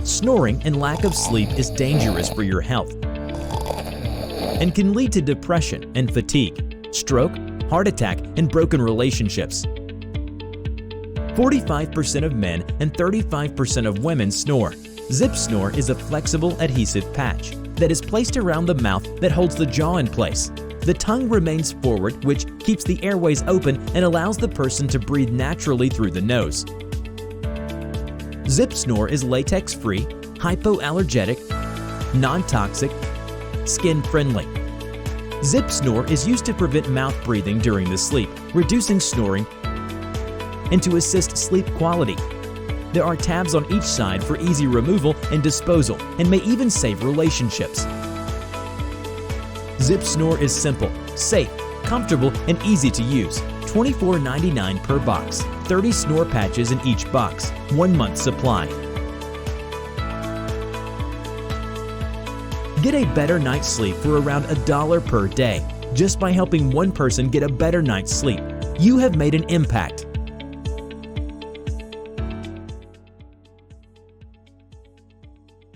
Snoring and lack of sleep is dangerous for your health and can lead to depression and fatigue, stroke, heart attack, and broken relationships. 45% of men and 35% of women snore. Zip Snore is a flexible adhesive patch that is placed around the mouth that holds the jaw in place. The tongue remains forward, which keeps the airways open and allows the person to breathe naturally through the nose. Zip Snore is latex-free, hypoallergenic, non-toxic, skin-friendly. Zip Snore is used to prevent mouth breathing during the sleep, reducing snoring, and to assist sleep quality. There are tabs on each side for easy removal and disposal, and may even save relationships. Zip Snore is simple, safe, comfortable, and easy to use. $24.99 per box, 30 snore patches in each box, 1 month supply. Get a better night's sleep for around $1 per day. Just by helping one person get a better night's sleep, you have made an impact.